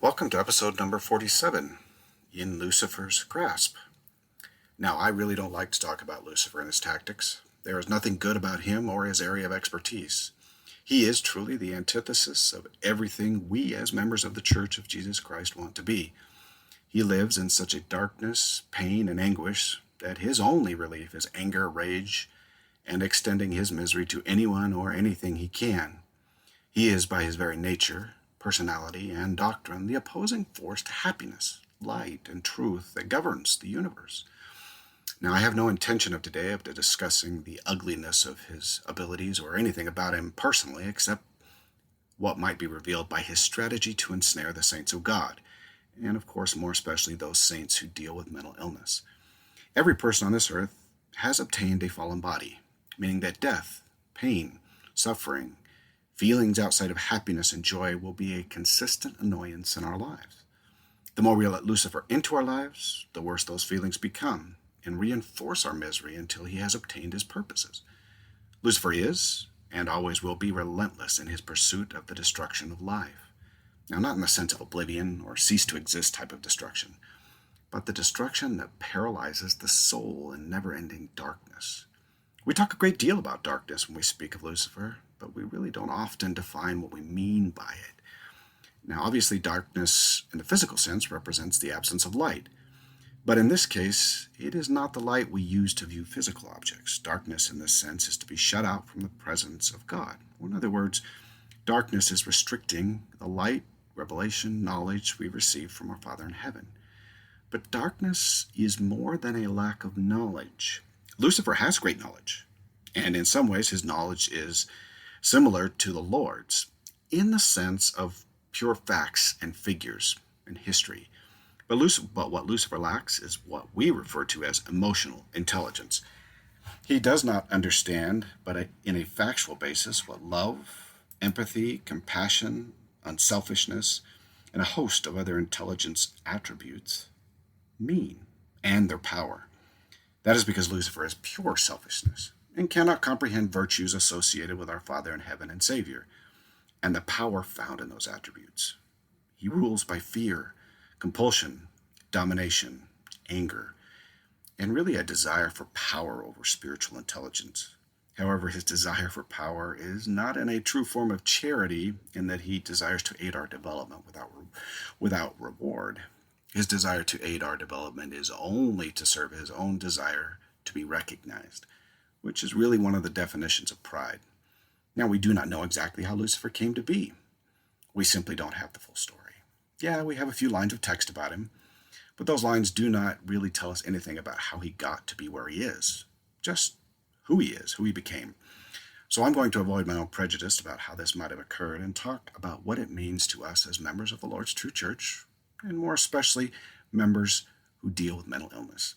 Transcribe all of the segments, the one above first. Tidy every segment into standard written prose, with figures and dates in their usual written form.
Welcome to episode number 47, In Lucifer's Grasp. Now, I really don't like to talk about Lucifer and his tactics. There is nothing good about him or his area of expertise. He is truly the antithesis of everything we as members of the Church of Jesus Christ want to be. He lives in such a darkness, pain, and anguish that his only relief is anger, rage, and extending his misery to anyone or anything he can. He is, by his very nature, personality, and doctrine, the opposing force to happiness, light, and truth that governs the universe. Now, I have no intention of today of discussing the ugliness of his abilities or anything about him personally, except what might be revealed by his strategy to ensnare the saints of God, and of course, more especially those saints who deal with mental illness. Every person on this earth has obtained a fallen body, meaning that death, pain, suffering, feelings outside of happiness and joy will be a consistent annoyance in our lives. The more we let Lucifer into our lives, the worse those feelings become and reinforce our misery until he has obtained his purposes. Lucifer is, and always will be, relentless in his pursuit of the destruction of life. Now, not in the sense of oblivion or cease to exist type of destruction, but the destruction that paralyzes the soul in never-ending darkness. We talk a great deal about darkness when we speak of Lucifer, but we really don't often define what we mean by it. Now, obviously, darkness in the physical sense represents the absence of light. But in this case, it is not the light we use to view physical objects. Darkness in this sense is to be shut out from the presence of God. Or in other words, darkness is restricting the light, revelation, knowledge we receive from our Father in heaven. But darkness is more than a lack of knowledge. Lucifer has great knowledge, and in some ways his knowledge is similar to the Lord's, in the sense of pure facts and figures and history. But what Lucifer lacks is what we refer to as emotional intelligence. He does not understand, but in a factual basis, what love, empathy, compassion, unselfishness, and a host of other intelligence attributes mean, and their power. That is because Lucifer is pure selfishness and cannot comprehend virtues associated with our Father in heaven and Savior, and the power found in those attributes. He rules by fear, compulsion, domination, anger, and really a desire for power over spiritual intelligence. However, his desire for power is not in a true form of charity in that he desires to aid our development without reward. His desire to aid our development is only to serve his own desire to be recognized, which is really one of the definitions of pride. Now, we do not know exactly how Lucifer came to be. We simply don't have the full story. Yeah, we have a few lines of text about him, but those lines do not really tell us anything about how he got to be where he is, just who he is, who he became. So I'm going to avoid my own prejudice about how this might have occurred and talk about what it means to us as members of the Lord's true church, and more especially members who deal with mental illness.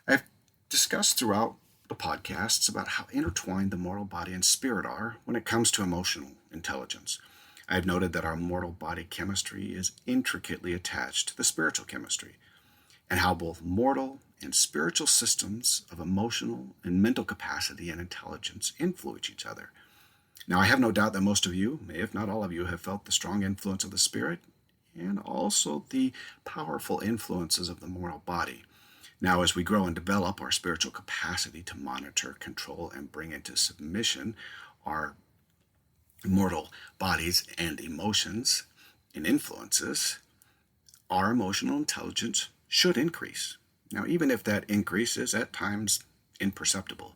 I've discussed throughout the podcasts about how intertwined the mortal body and spirit are when it comes to emotional intelligence. I've noted that our mortal body chemistry is intricately attached to the spiritual chemistry, and how both mortal and spiritual systems of emotional and mental capacity and intelligence influence each other. Now, I have no doubt that most of you, if not all of you, have felt the strong influence of the spirit and also the powerful influences of the mortal body. Now, as we grow and develop our spiritual capacity to monitor, control, and bring into submission our mortal bodies and emotions and influences, our emotional intelligence should increase. Now, even if that increase is at times imperceptible,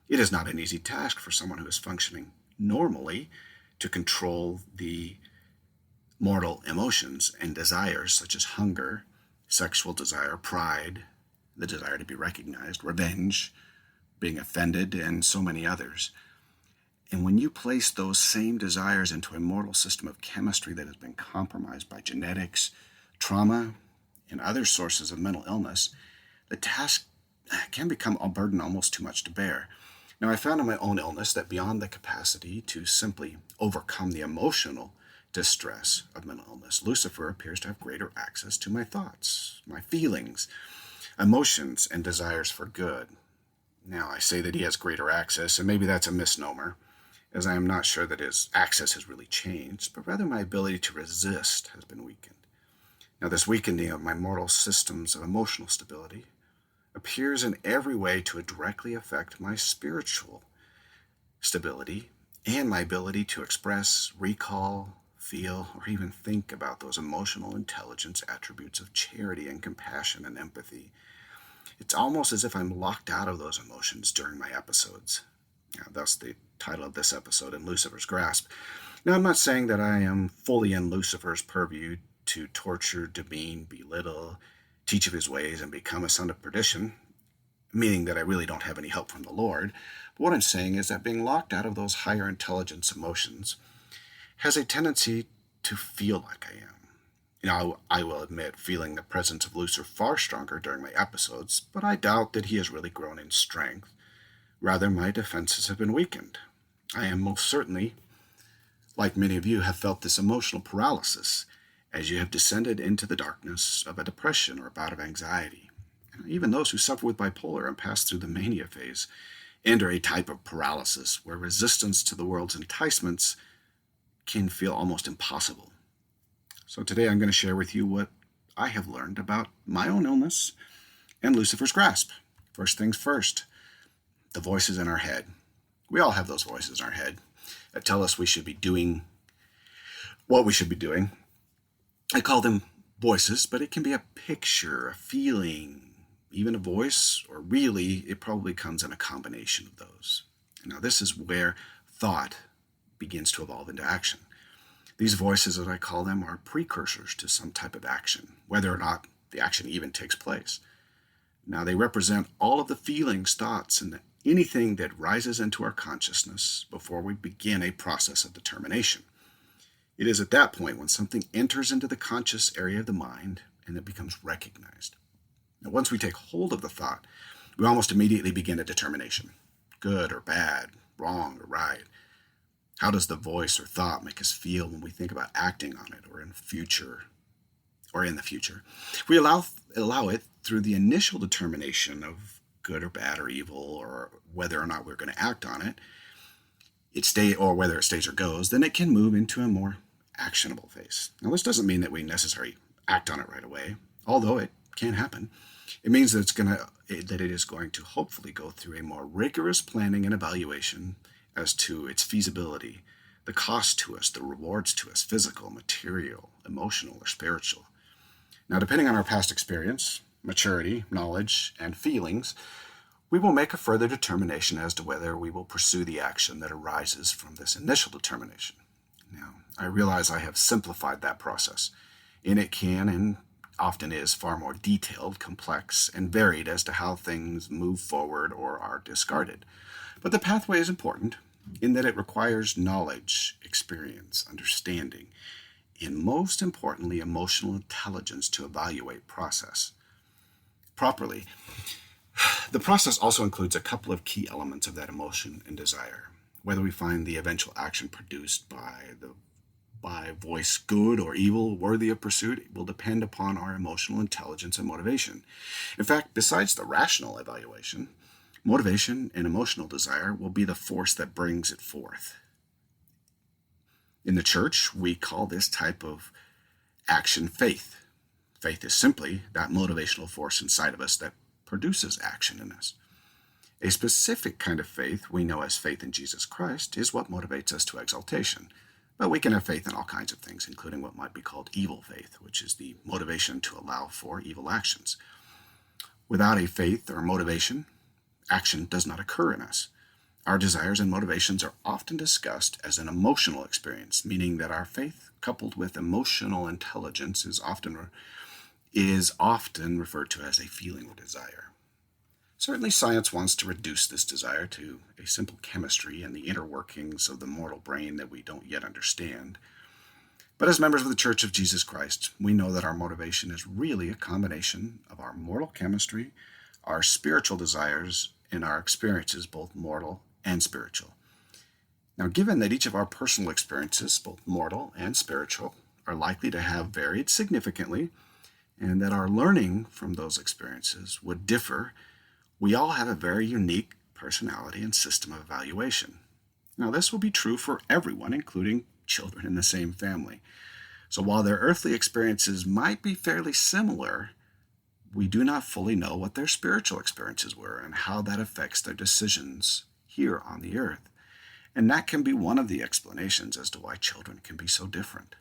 it is not an easy task for someone who is functioning normally to control the mortal emotions and desires such as hunger, sexual desire, pride, the desire to be recognized, revenge, being offended, and so many others. And when you place those same desires into a mortal system of chemistry that has been compromised by genetics, trauma, and other sources of mental illness, the task can become a burden almost too much to bear. Now, I found in my own illness that beyond the capacity to simply overcome the emotional distress of mental illness, Lucifer appears to have greater access to my thoughts, my feelings, emotions, and desires for good. Now, I say that he has greater access, and maybe that's a misnomer, as I am not sure that his access has really changed, but rather my ability to resist has been weakened. Now, this weakening of my mortal systems of emotional stability appears in every way to directly affect my spiritual stability and my ability to express, recall, feel, or even think about those emotional intelligence attributes of charity and compassion and empathy. It's almost as if I'm locked out of those emotions during my episodes. Now, thus the title of this episode, In Lucifer's Grasp. Now, I'm not saying that I am fully in Lucifer's purview to torture, demean, belittle, teach of his ways, and become a son of perdition, meaning that I really don't have any help from the Lord. But what I'm saying is that being locked out of those higher intelligence emotions has a tendency to feel like I am. I will admit feeling the presence of Lucifer far stronger during my episodes, but I doubt that he has really grown in strength. Rather, my defenses have been weakened. I am most certainly, like many of you, have felt this emotional paralysis as you have descended into the darkness of a depression or a bout of anxiety. Even those who suffer with bipolar and pass through the mania phase enter a type of paralysis where resistance to the world's enticements can feel almost impossible. So today I'm going to share with you what I have learned about my own illness and Lucifer's grasp. First things first, the voices in our head. We all have those voices in our head that tell us we should be doing what we should be doing. I call them voices, but it can be a picture, a feeling, even a voice, or really, it probably comes in a combination of those. Now, this is where thought begins to evolve into action. These voices, as I call them, are precursors to some type of action, whether or not the action even takes place. Now, they represent all of the feelings, thoughts, and anything that rises into our consciousness before we begin a process of determination. It is at that point when something enters into the conscious area of the mind and it becomes recognized. Now, once we take hold of the thought, we almost immediately begin a determination. Good or bad, wrong or right. How does the voice or thought make us feel when we think about acting on it or in the future? We allow it through the initial determination of good or bad or evil, or whether or not we're going to act on it, or whether it stays or goes, then it can move into a more actionable phase. Now, this doesn't mean that we necessarily act on it right away, although it can happen. It means that it is going to hopefully go through a more rigorous planning and evaluation as to its feasibility, the cost to us, the rewards to us, physical, material, emotional, or spiritual. Now, depending on our past experience, maturity, knowledge, and feelings, we will make a further determination as to whether we will pursue the action that arises from this initial determination. Now, I realize I have simplified that process, and it can and often is far more detailed, complex, and varied as to how things move forward or are discarded. But the pathway is important in that it requires knowledge, experience, understanding, and most importantly, emotional intelligence to evaluate process properly. The process also includes a couple of key elements of that emotion and desire. Whether we find the eventual action produced by voice good or evil, worthy of pursuit, will depend upon our emotional intelligence and motivation. In fact, besides the rational evaluation, motivation and emotional desire will be the force that brings it forth. In the church, we call this type of action faith. Faith is simply that motivational force inside of us that produces action in us. A specific kind of faith we know as faith in Jesus Christ is what motivates us to exaltation. But we can have faith in all kinds of things, including what might be called evil faith, which is the motivation to allow for evil actions. Without a faith or motivation, action does not occur in us. Our desires and motivations are often discussed as an emotional experience, meaning that our faith, coupled with emotional intelligence, is often referred to as a feeling or desire. Certainly, science wants to reduce this desire to a simple chemistry and the inner workings of the mortal brain that we don't yet understand. But as members of the Church of Jesus Christ, we know that our motivation is really a combination of our mortal chemistry, our spiritual desires, and our experiences, both mortal and spiritual. Now, given that each of our personal experiences, both mortal and spiritual, are likely to have varied significantly, and that our learning from those experiences would differ, we all have a very unique personality and system of evaluation. Now, this will be true for everyone, including children in the same family. So while their earthly experiences might be fairly similar, we do not fully know what their spiritual experiences were and how that affects their decisions here on the earth. And that can be one of the explanations as to why children can be so different.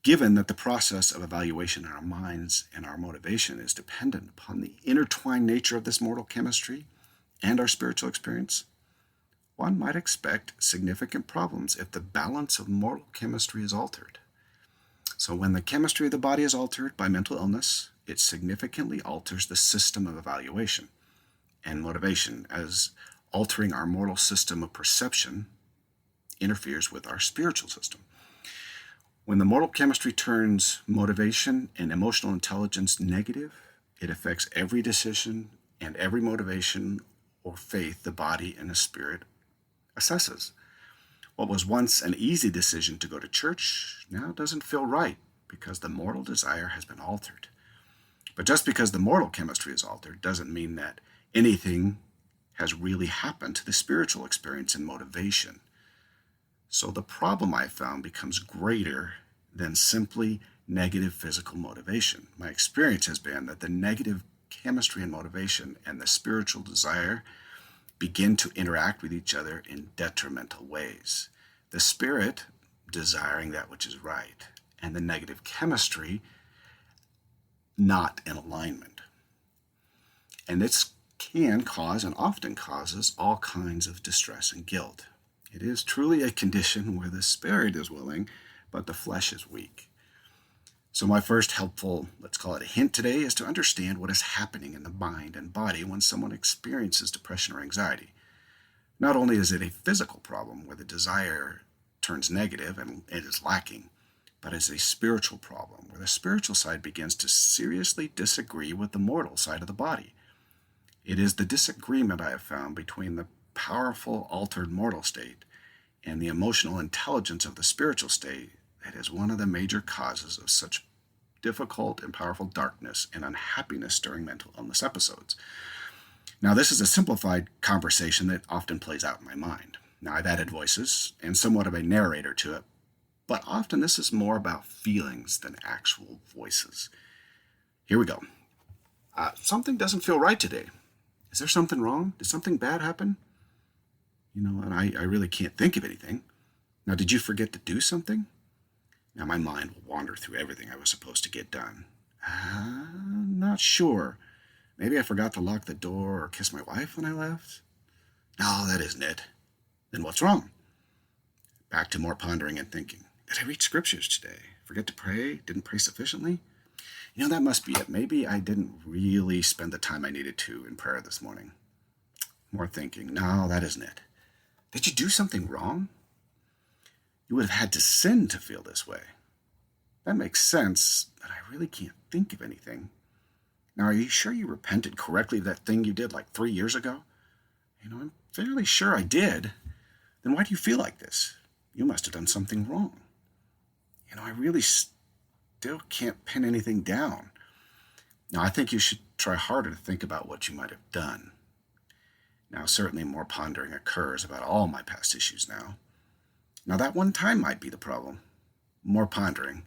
Given that the process of evaluation in our minds and our motivation is dependent upon the intertwined nature of this mortal chemistry and our spiritual experience, one might expect significant problems if the balance of mortal chemistry is altered. So when the chemistry of the body is altered by mental illness, it significantly alters the system of evaluation and motivation, as altering our mortal system of perception interferes with our spiritual system. When the mortal chemistry turns motivation and emotional intelligence negative, it affects every decision and every motivation or faith the body and the spirit assesses. What was once an easy decision to go to church now doesn't feel right because the mortal desire has been altered. But just because the mortal chemistry is altered doesn't mean that anything has really happened to the spiritual experience and motivation. So the problem I found becomes greater than simply negative physical motivation. My experience has been that the negative chemistry and motivation and the spiritual desire begin to interact with each other in detrimental ways. The spirit desiring that which is right, and the negative chemistry not in alignment. And this can cause and often causes all kinds of distress and guilt. It is truly a condition where the spirit is willing, but the flesh is weak. So my first helpful, let's call it a hint today, is to understand what is happening in the mind and body when someone experiences depression or anxiety. Not only is it a physical problem where the desire turns negative and it is lacking, but it's a spiritual problem where the spiritual side begins to seriously disagree with the mortal side of the body. It is the disagreement I have found between the powerful altered mortal state and the emotional intelligence of the spiritual state that is one of the major causes of such difficult and powerful darkness and unhappiness during mental illness episodes. Now, this is a simplified conversation that often plays out in my mind. Now, I've added voices and somewhat of a narrator to it, but often this is more about feelings than actual voices. Here we go. Something doesn't feel right today. Is there something wrong? Did something bad happen? And I really can't think of anything. Now, did you forget to do something? Now, my mind will wander through everything I was supposed to get done. Not sure. Maybe I forgot to lock the door or kiss my wife when I left. No, that isn't it. Then what's wrong? Back to more pondering and thinking. Did I read scriptures today? Forget to pray? Didn't pray sufficiently? That must be it. Maybe I didn't really spend the time I needed to in prayer this morning. More thinking. No, that isn't it. Did you do something wrong? You would have had to sin to feel this way. That makes sense, but I really can't think of anything. Now, are you sure you repented correctly of that thing you did like 3 years ago? I'm fairly sure I did. Then why do you feel like this? You must have done something wrong. I really still can't pin anything down. Now, I think you should try harder to think about what you might have done. Now, certainly more pondering occurs about all my past issues now. Now, that one time might be the problem. More pondering,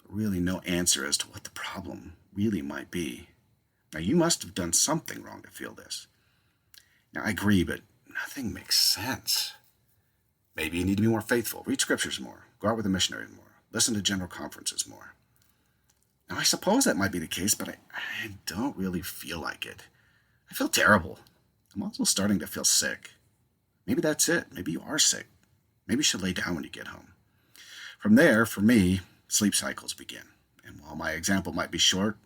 but really no answer as to what the problem really might be. Now, you must have done something wrong to feel this. Now, I agree, but nothing makes sense. Maybe you need to be more faithful, read scriptures more, go out with a missionary more, listen to general conferences more. Now, I suppose that might be the case, but I don't really feel like it. I feel terrible. I'm also starting to feel sick. Maybe that's it. Maybe you are sick. Maybe you should lay down when you get home. From there, for me, sleep cycles begin. And while my example might be short,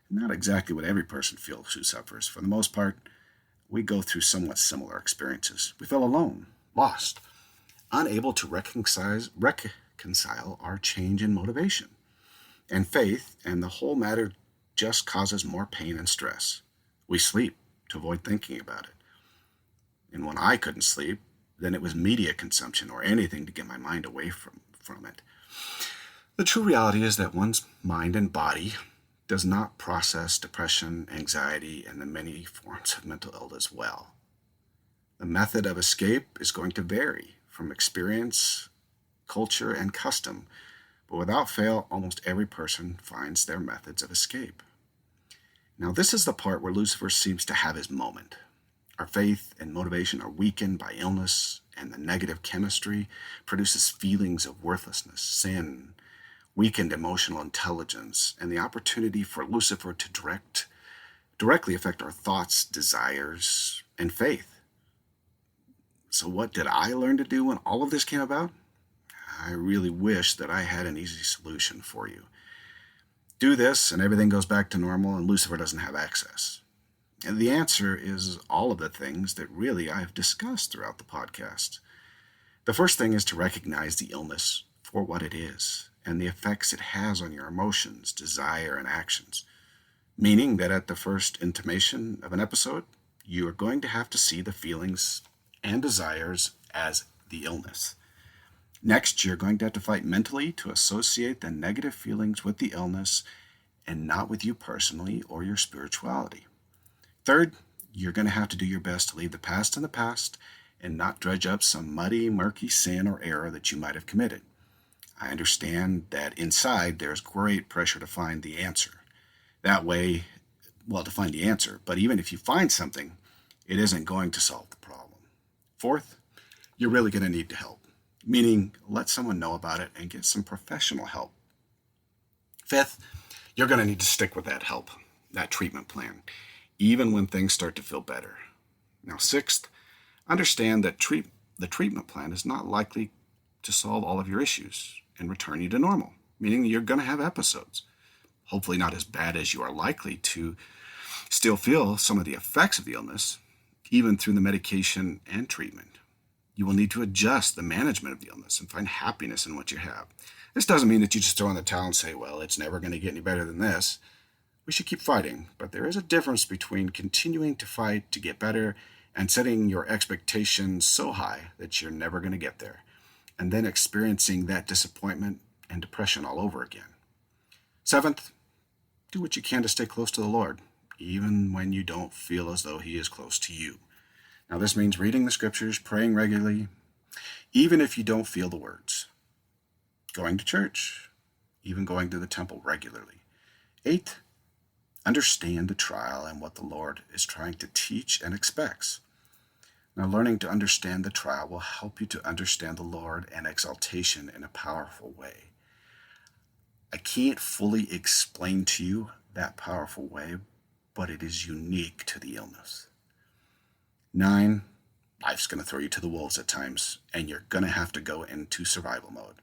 not exactly what every person feels who suffers. For the most part, we go through somewhat similar experiences. We feel alone, lost, unable to reconcile our change in motivation and faith, and the whole matter just causes more pain and stress. We sleep to avoid thinking about it. And when I couldn't sleep, then it was media consumption or anything to get my mind away from it. The true reality is that one's mind and body does not process depression, anxiety, and the many forms of mental illness well. The method of escape is going to vary from experience, culture, and custom, but without fail, almost every person finds their methods of escape. Now, this is the part where Lucifer seems to have his moment. Our faith and motivation are weakened by illness, and the negative chemistry produces feelings of worthlessness, sin, weakened emotional intelligence, and the opportunity for Lucifer to directly affect our thoughts, desires, and faith. So what did I learn to do when all of this came about? I really wish that I had an easy solution for you. Do this and everything goes back to normal and Lucifer doesn't have access. And the answer is all of the things that really I've discussed throughout the podcast. The first thing is to recognize the illness for what it is and the effects it has on your emotions, desire, and actions. Meaning that at the first intimation of an episode, you are going to have to see the feelings and desires as the illness. Next, you're going to have to fight mentally to associate the negative feelings with the illness and not with you personally or your spirituality. Third, you're going to have to do your best to leave the past in the past and not dredge up some muddy, murky sin or error that you might have committed. I understand that inside there's great pressure to find the answer. That way, to find the answer, but even if you find something, it isn't going to solve the problem. Fourth, you're really going to need help, meaning let someone know about it and get some professional help. Fifth, you're going to need to stick with that help, that treatment plan, even when things start to feel better. Now, sixth, understand that the treatment plan is not likely to solve all of your issues and return you to normal, meaning you're going to have episodes. Hopefully not as bad as you are likely to still feel some of the effects of the illness, even through the medication and treatment. You will need to adjust the management of the illness and find happiness in what you have. This doesn't mean that you just throw in the towel and say, well, it's never going to get any better than this. We should keep fighting, but there is a difference between continuing to fight to get better and setting your expectations so high that you're never going to get there, and then experiencing that disappointment and depression all over again. Seventh, do what you can to stay close to the Lord, even when you don't feel as though He is close to you. Now, this means reading the scriptures, praying regularly, even if you don't feel the words. Going to church, even going to the temple regularly. 8, understand the trial and what the Lord is trying to teach and expects. Now, learning to understand the trial will help you to understand the Lord and exaltation in a powerful way. I can't fully explain to you that powerful way, but it is unique to the illness. 9, life's going to throw you to the wolves at times, and you're going to have to go into survival mode.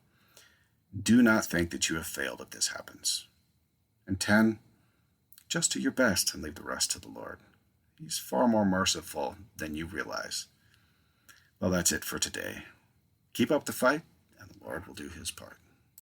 Do not think that you have failed if this happens. And 10, just do your best and leave the rest to the Lord. He's far more merciful than you realize. Well, that's it for today. Keep up the fight, and the Lord will do His part.